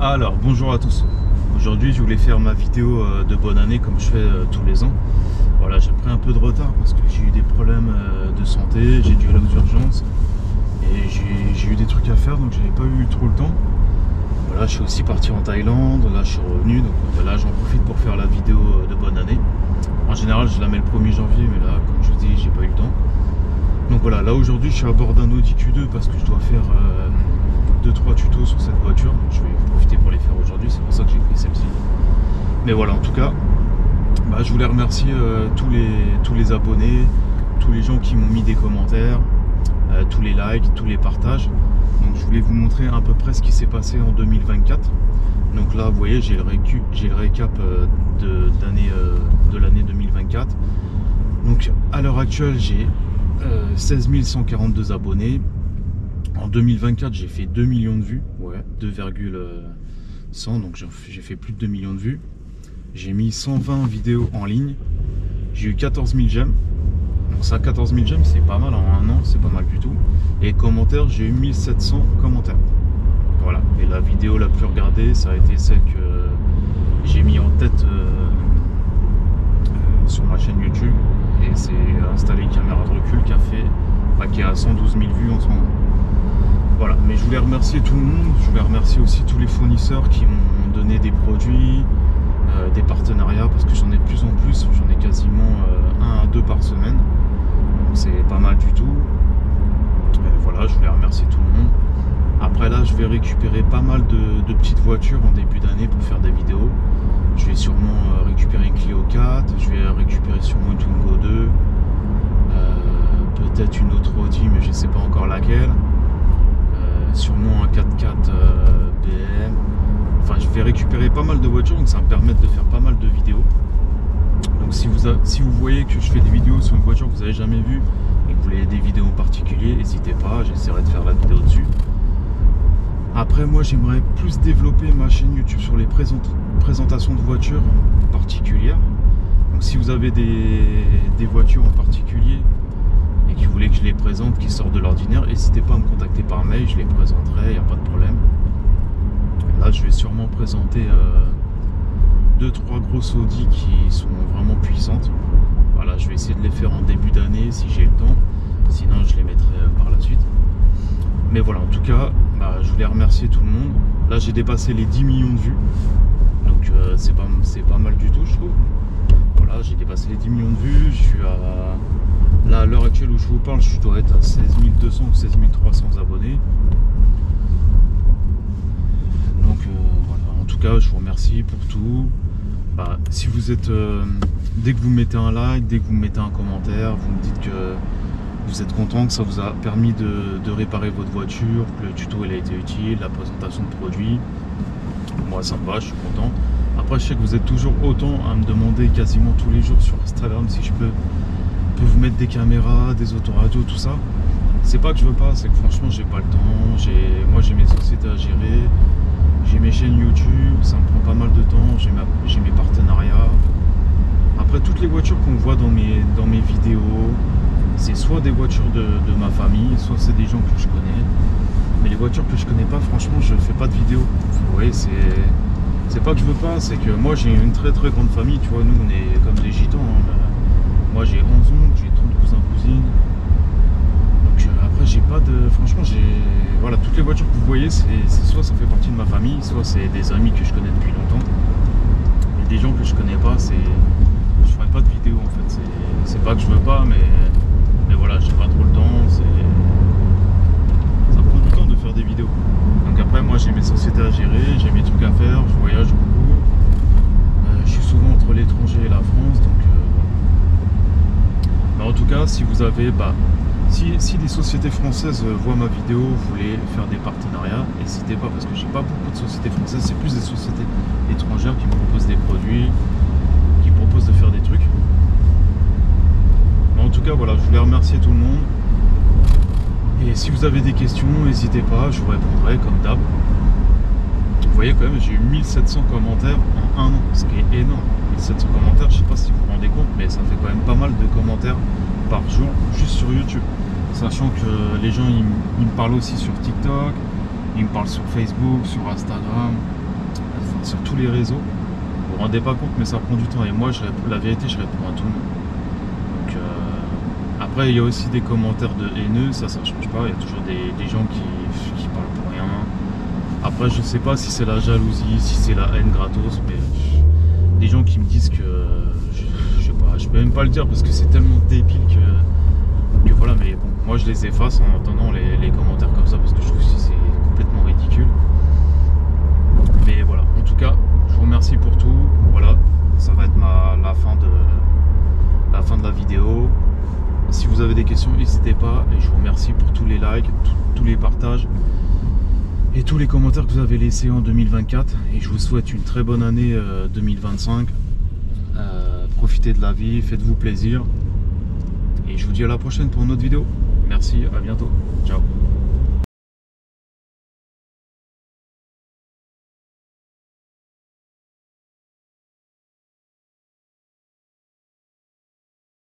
Alors, bonjour à tous. Aujourd'hui, je voulais faire ma vidéo de bonne année comme je fais tous les ans. Voilà, j'ai pris un peu de retard parce que j'ai eu des problèmes de santé, j'ai dû aller aux urgences et j'ai eu des trucs à faire, donc j'avais pas eu trop le temps. Voilà, je suis aussi parti en Thaïlande, là je suis revenu, donc là j'en profite pour faire la vidéo de bonne année. En général, je la mets le 1er janvier, mais là, comme je vous dis, j'ai pas eu le temps. Donc voilà, là aujourd'hui, je suis à bord d'un Audi Q2 parce que je dois faire 2-3 tutos sur cette voiture, donc je vais profiter pour les faire aujourd'hui, c'est pour ça que j'ai pris celle-ci. Mais voilà, en tout cas, je voulais remercier tous les abonnés, tous les gens qui m'ont mis des commentaires, tous les likes, tous les partages. Donc je voulais vous montrer à peu près ce qui s'est passé en 2024. Donc là, vous voyez, j'ai le récap de l'année 2024. Donc à l'heure actuelle, j'ai 16 142 abonnés. En 2024, j'ai fait 2 millions de vues, ouais, 2,100, donc j'ai fait plus de 2 millions de vues. J'ai mis 120 vidéos en ligne, j'ai eu 14 000 j'aime. Donc ça, 14 000 j'aime, c'est pas mal en un an, c'est pas mal du tout. Et commentaires, j'ai eu 1700 commentaires. Voilà, et la vidéo la plus regardée, ça a été celle que j'ai mis en tête sur ma chaîne YouTube. Et c'est installer une caméra de recul qui a 112 000 vues en ce moment. Voilà, mais je voulais remercier tout le monde, je voulais remercier aussi tous les fournisseurs qui m'ont donné des produits, des partenariats, parce que j'en ai de plus en plus, j'en ai quasiment 1 à 2 par semaine, donc c'est pas mal du tout. Voilà, je voulais remercier tout le monde. Après là, je vais récupérer pas mal de petites voitures en début d'année pour faire des vidéos. Je vais sûrement récupérer une Clio 4, je vais récupérer sûrement une Twingo 2, peut-être une autre Audi, mais je ne sais pas encore laquelle. Sûrement un 4x4 BM. Enfin, je vais récupérer pas mal de voitures, donc ça va me permettre de faire pas mal de vidéos. Donc si vous voyez que je fais des vidéos sur une voiture que vous n'avez jamais vue et que vous voulez des vidéos en particulier, n'hésitez pas, j'essaierai de faire la vidéo dessus. Après, moi j'aimerais plus développer ma chaîne YouTube sur les présentations de voitures particulières. Donc si vous avez des voitures en particulier et qui voulez que je les présente, qui sortent de l'ordinaire, n'hésitez pas à me contacter par mail, je les présenterai, il n'y a pas de problème. Là, je vais sûrement présenter 2-3 grosses Audi qui sont vraiment puissantes. Voilà, je vais essayer de les faire en début d'année si j'ai le temps, sinon je les mettrai par la suite. Mais voilà, en tout cas, je voulais remercier tout le monde. Là, j'ai dépassé les 10 millions de vues, donc c'est pas mal du tout, je trouve. Voilà, j'ai dépassé les 10 millions de vues, je suis là, à l'heure actuelle où je vous parle, je dois être à 16 200 ou 16 300 abonnés. Donc voilà, en tout cas, je vous remercie pour tout. Si vous êtes, dès que vous mettez un like, dès que vous mettez un commentaire, vous me dites que vous êtes content, que ça vous a permis de réparer votre voiture, que le tuto il a été utile, la présentation de produits. Moi, ça me va, je suis content. Après, je sais que vous êtes toujours autant à me demander quasiment tous les jours sur Instagram si je peux vous mettre des caméras, des autoradios, tout ça. C'est pas que je veux pas, c'est que franchement j'ai pas le temps. Moi j'ai mes sociétés à gérer, j'ai mes chaînes YouTube, ça me prend pas mal de temps, j'ai mes partenariats. Après, toutes les voitures qu'on voit dans mes vidéos, c'est soit des voitures de ma famille, soit c'est des gens que je connais. Mais les voitures que je connais pas, franchement, je fais pas de vidéo. Vous voyez, c'est pas que je veux pas, c'est que moi j'ai une très très grande famille, tu vois, nous on est comme des gitans. Moi j'ai 11 oncles, j'ai 30 cousins cousines. Donc après j'ai pas de... Franchement voilà, toutes les voitures que vous voyez, c'est soit ça fait partie de ma famille, soit c'est des amis que je connais depuis longtemps. Et des gens que je connais pas, je ferai pas de vidéo en fait. C'est pas que je veux pas, mais voilà, j'ai pas trop le temps. Ça prend du temps de faire des vidéos. Donc après moi j'ai mes sociétés à gérer, j'ai mes trucs à faire, je voyage beaucoup. Je suis souvent entre l'étranger et la France, donc en tout cas, si vous avez, si des sociétés françaises voient ma vidéo, vous voulez faire des partenariats, n'hésitez pas, parce que j'ai pas beaucoup de sociétés françaises, c'est plus des sociétés étrangères qui me proposent des produits, qui me proposent de faire des trucs. Mais en tout cas, voilà, je voulais remercier tout le monde. Et si vous avez des questions, n'hésitez pas, je vous répondrai comme d'hab. Vous voyez quand même, j'ai eu 1700 commentaires en un an, ce qui est énorme. 1700 commentaires, je sais pas si vous vous rendez compte, mais ça fait quand même pas mal de commentaires par jour juste sur YouTube. Sachant que les gens ils me parlent aussi sur TikTok, ils me parlent sur Facebook, sur Instagram. sur tous les réseaux. Vous vous rendez pas compte, mais ça prend du temps. Et moi, la vérité, je réponds à tout le monde. Donc, après, il y a aussi des commentaires de haineux, ça change pas. Il y a toujours des gens qui parlent pour rien. Après, je sais pas si c'est la jalousie, si c'est la haine gratos, mais des gens qui me disent que je sais pas, je peux même pas le dire parce que c'est tellement débile que voilà. Mais bon, moi je les efface en entendant les commentaires comme ça parce que je trouve que c'est complètement ridicule. Mais voilà, en tout cas, je vous remercie pour tout. Voilà, ça va être la fin de la vidéo. Si vous avez des questions, n'hésitez pas. Et je vous remercie pour tous les likes, tous les partages et tous les commentaires que vous avez laissés en 2024. Et je vous souhaite une très bonne année 2025. Profitez de la vie, faites-vous plaisir. Et je vous dis à la prochaine pour une autre vidéo. Merci, à bientôt. Ciao.